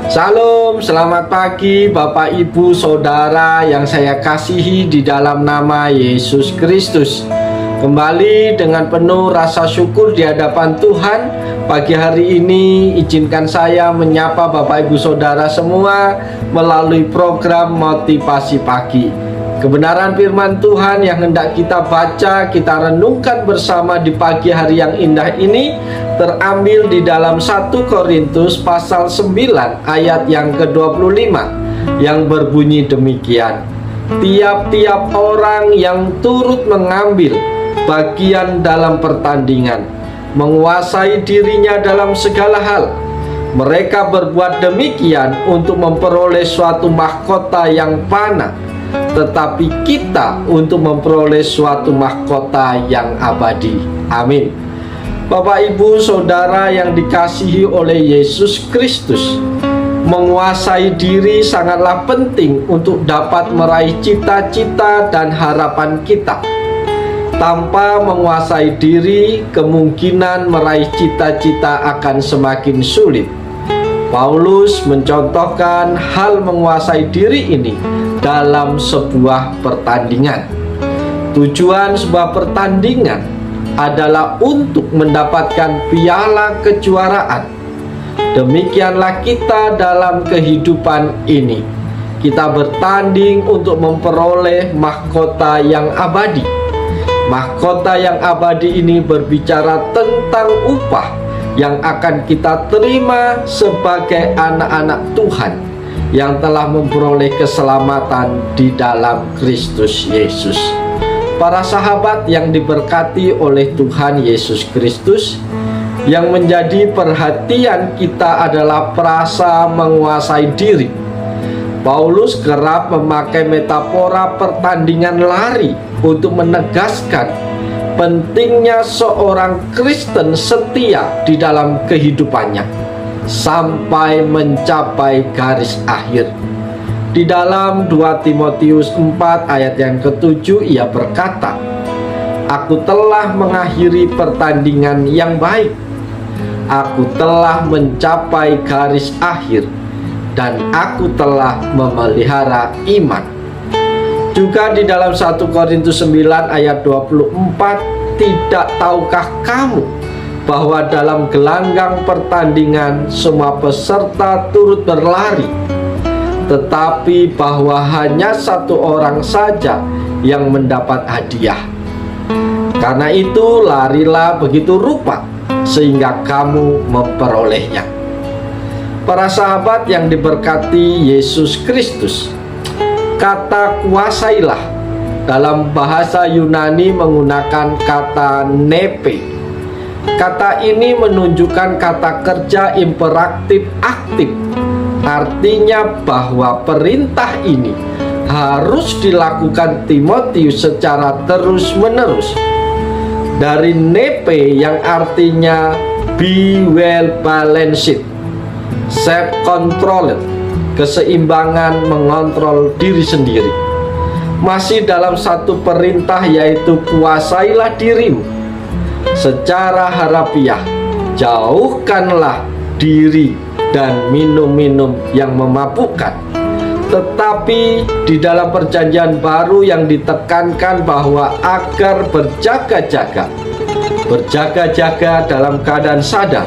Salam, selamat pagi Bapak Ibu Saudara yang saya kasihi di dalam nama Yesus Kristus. Kembali dengan penuh rasa syukur di hadapan Tuhan, pagi hari ini izinkan saya menyapa Bapak Ibu Saudara semua melalui program Motivasi Pagi. Kebenaran firman Tuhan yang hendak kita baca, kita renungkan bersama di pagi hari yang indah ini terambil di dalam 1 Korintus pasal 9 ayat yang ke-25 yang berbunyi demikian. Tiap-tiap orang yang turut mengambil bagian dalam pertandingan menguasai dirinya dalam segala hal. Mereka berbuat demikian untuk memperoleh suatu mahkota yang fana, tetapi kita untuk memperoleh suatu mahkota yang abadi. Amin. Bapak Ibu Saudara yang dikasihi oleh Yesus Kristus, menguasai diri sangatlah penting untuk dapat meraih cita-cita dan harapan kita. Tanpa menguasai diri, kemungkinan meraih cita-cita akan semakin sulit. Paulus mencontohkan hal menguasai diri ini dalam sebuah pertandingan. Tujuan sebuah pertandingan adalah untuk mendapatkan piala kejuaraan. Demikianlah kita dalam kehidupan ini. Kita bertanding untuk memperoleh mahkota yang abadi. Mahkota yang abadi ini berbicara tentang upah yang akan kita terima sebagai anak-anak Tuhan yang telah memperoleh keselamatan di dalam Kristus Yesus. Para sahabat yang diberkati oleh Tuhan Yesus Kristus, yang menjadi perhatian kita adalah perasa menguasai diri. Paulus kerap memakai metafora pertandingan lari untuk menegaskan pentingnya seorang Kristen setia di dalam kehidupannya sampai mencapai garis akhir. Di dalam 2 Timotius 4 ayat yang ke-7 ia berkata, "Aku telah mengakhiri pertandingan yang baik. Aku telah mencapai garis akhir dan aku telah memelihara iman." Juga di dalam 1 Korintus 9 ayat 24, "Tidak tahukah kamu bahwa dalam gelanggang pertandingan semua peserta turut berlari, tetapi bahwa hanya satu orang saja yang mendapat hadiah? Karena itu larilah begitu rupa sehingga kamu memperolehnya." Para sahabat yang diberkati Yesus Kristus, kata kuasailah dalam bahasa Yunani menggunakan kata nepe. Kata ini menunjukkan kata kerja imperatif aktif. Artinya bahwa perintah ini harus dilakukan Timotius secara terus-menerus. Dari nepe yang artinya be well balanced, self-controlled, keseimbangan mengontrol diri sendiri. Masih dalam satu perintah, yaitu kuasailah dirimu. Secara harafiah, jauhkanlah diri dan minum-minum yang memabukkan. Tetapi di dalam perjanjian baru yang ditekankan bahwa agar berjaga-jaga dalam keadaan sadar.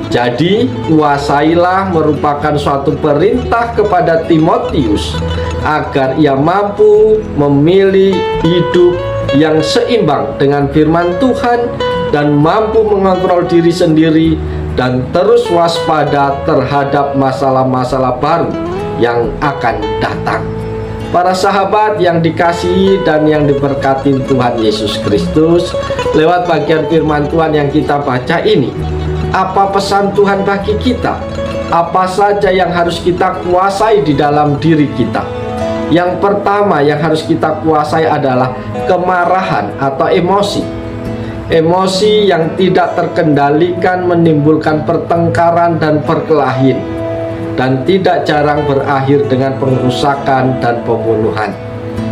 Jadi, kuasailah merupakan suatu perintah kepada Timotius agar ia mampu memilih hidup yang seimbang dengan firman Tuhan dan mampu mengontrol diri sendiri dan terus waspada terhadap masalah-masalah baru yang akan datang. Para sahabat yang dikasihi dan yang diberkati Tuhan Yesus Kristus, lewat bagian firman Tuhan yang kita baca ini, apa pesan Tuhan bagi kita? Apa saja yang harus kita kuasai di dalam diri kita? Yang pertama yang harus kita kuasai adalah kemarahan atau emosi. Emosi yang tidak terkendalikan menimbulkan pertengkaran dan perkelahian, dan tidak jarang berakhir dengan pengerusakan dan pembunuhan.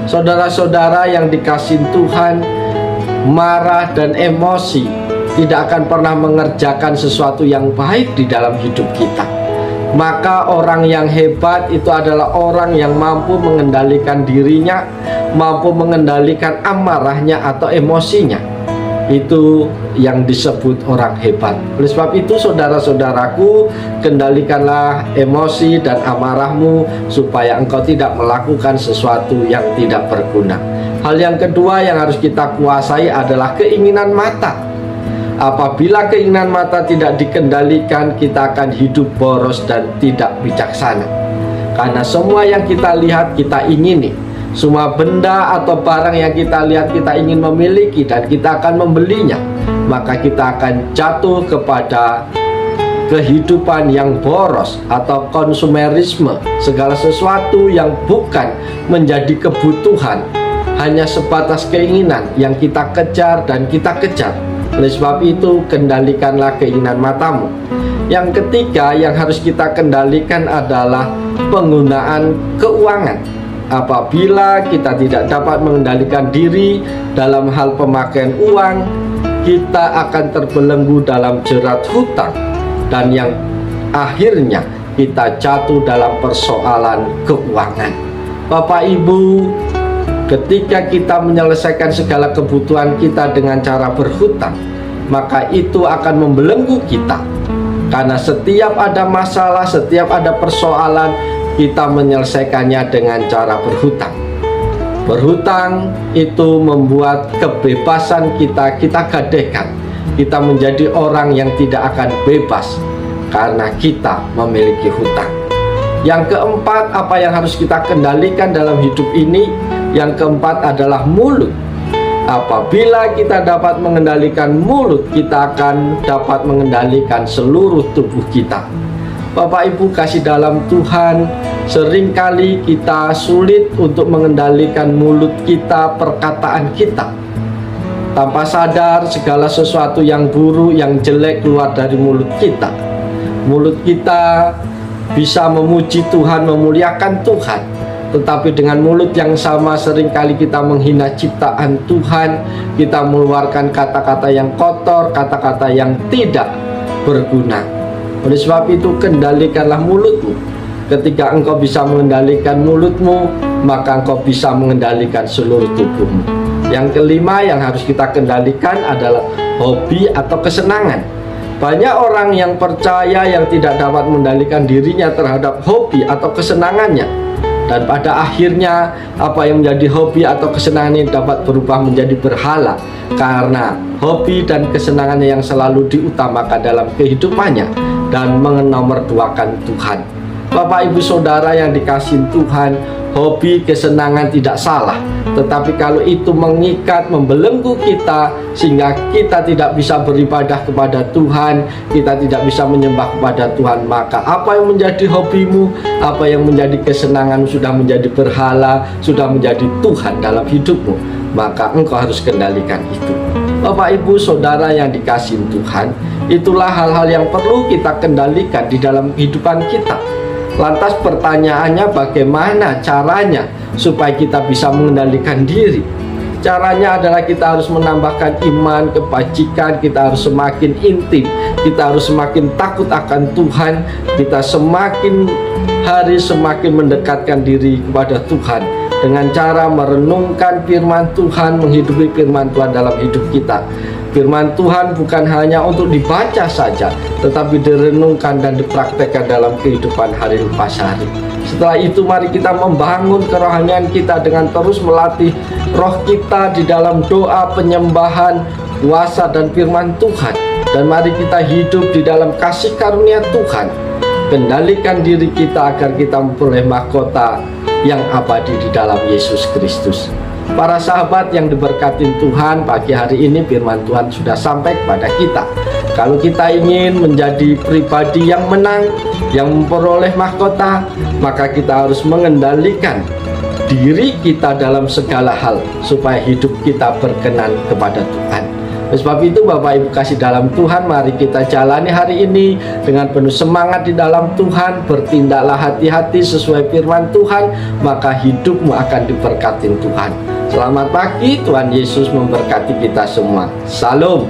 Saudara-saudara yang dikasihi Tuhan, marah dan emosi tidak akan pernah mengerjakan sesuatu yang baik di dalam hidup kita. Maka orang yang hebat itu adalah orang yang mampu mengendalikan dirinya, mampu mengendalikan amarahnya atau emosinya. Itu yang disebut orang hebat. Oleh sebab itu, saudara-saudaraku, kendalikanlah emosi dan amarahmu supaya engkau tidak melakukan sesuatu yang tidak berguna. Hal yang kedua yang harus kita kuasai adalah keinginan mata. Apabila keinginan mata tidak dikendalikan, kita akan hidup boros dan tidak bijaksana. Karena semua yang kita lihat, kita ingini. Semua benda atau barang yang kita lihat, kita ingin memiliki dan kita akan membelinya. Maka kita akan jatuh kepada kehidupan yang boros atau konsumerisme. Segala sesuatu yang bukan menjadi kebutuhan, hanya sebatas keinginan yang kita kejar dan kita kejar. Oleh sebab itu, kendalikanlah keinginan matamu. Yang ketiga yang harus kita kendalikan adalah penggunaan keuangan. Apabila kita tidak dapat mengendalikan diri dalam hal pemakaian uang, kita akan terbelenggu dalam jerat hutang, dan yang akhirnya kita jatuh dalam persoalan keuangan. Bapak Ibu, ketika kita menyelesaikan segala kebutuhan kita dengan cara berhutang, maka itu akan membelenggu kita. Karena setiap ada masalah, setiap ada persoalan, kita menyelesaikannya dengan cara berhutang. Berhutang itu membuat kebebasan kita gadaikan. Kita menjadi orang yang tidak akan bebas karena kita memiliki hutang. Yang keempat, apa yang harus kita kendalikan dalam hidup ini? Yang keempat adalah mulut. Apabila kita dapat mengendalikan mulut, kita akan dapat mengendalikan seluruh tubuh kita. Bapak Ibu kasih dalam Tuhan, seringkali kita sulit untuk mengendalikan mulut kita, perkataan kita. Tanpa sadar segala sesuatu yang buruk, yang jelek keluar dari mulut kita. Mulut kita bisa memuji Tuhan, memuliakan Tuhan. Tetapi dengan mulut yang sama seringkali kita menghina ciptaan Tuhan. Kita mengeluarkan kata-kata yang kotor, kata-kata yang tidak berguna. Oleh sebab itu, kendalikanlah mulutmu. Ketika engkau bisa mengendalikan mulutmu, maka engkau bisa mengendalikan seluruh tubuhmu. Yang kelima yang harus kita kendalikan adalah hobi atau kesenangan. Banyak orang yang percaya yang tidak dapat mengendalikan dirinya terhadap hobi atau kesenangannya. Dan pada akhirnya apa yang menjadi hobi atau kesenangan ini dapat berubah menjadi berhala. Karena hobi dan kesenangannya yang selalu diutamakan dalam kehidupannya dan menomorduakan Tuhan. Bapak Ibu Saudara yang dikasihi Tuhan, hobi kesenangan tidak salah. Tetapi kalau itu mengikat, membelenggu kita sehingga kita tidak bisa beribadah kepada Tuhan, kita tidak bisa menyembah kepada Tuhan, maka apa yang menjadi hobimu, apa yang menjadi kesenangan sudah menjadi berhala, sudah menjadi Tuhan dalam hidupmu. Maka engkau harus kendalikan itu. Bapak Ibu Saudara yang dikasihi Tuhan, itulah hal-hal yang perlu kita kendalikan di dalam kehidupan kita. Lantas pertanyaannya, bagaimana caranya supaya kita bisa mengendalikan diri? Caranya adalah kita harus menambahkan iman, kebajikan, kita harus semakin intim, kita harus semakin takut akan Tuhan, kita semakin hari semakin mendekatkan diri kepada Tuhan dengan cara merenungkan firman Tuhan, menghidupi firman Tuhan dalam hidup kita. Firman Tuhan bukan hanya untuk dibaca saja, tetapi direnungkan dan dipraktekkan dalam kehidupan hari lepas hari. Setelah itu mari kita membangun kerohanian kita dengan terus melatih roh kita di dalam doa, penyembahan, puasa dan firman Tuhan. Dan mari kita hidup di dalam kasih karunia Tuhan. Kendalikan diri kita agar kita memperoleh mahkota yang abadi di dalam Yesus Kristus. Para sahabat yang diberkati Tuhan, pagi hari ini firman Tuhan sudah sampai kepada kita. Kalau kita ingin menjadi pribadi yang menang, yang memperoleh mahkota, maka kita harus mengendalikan diri kita dalam segala hal supaya hidup kita berkenan kepada Tuhan. Oleh sebab itu Bapak Ibu kasih dalam Tuhan, mari kita jalani hari ini dengan penuh semangat di dalam Tuhan. Bertindaklah hati-hati sesuai firman Tuhan, maka hidupmu akan diberkati Tuhan. Selamat pagi, Tuhan Yesus memberkati kita semua. Salam.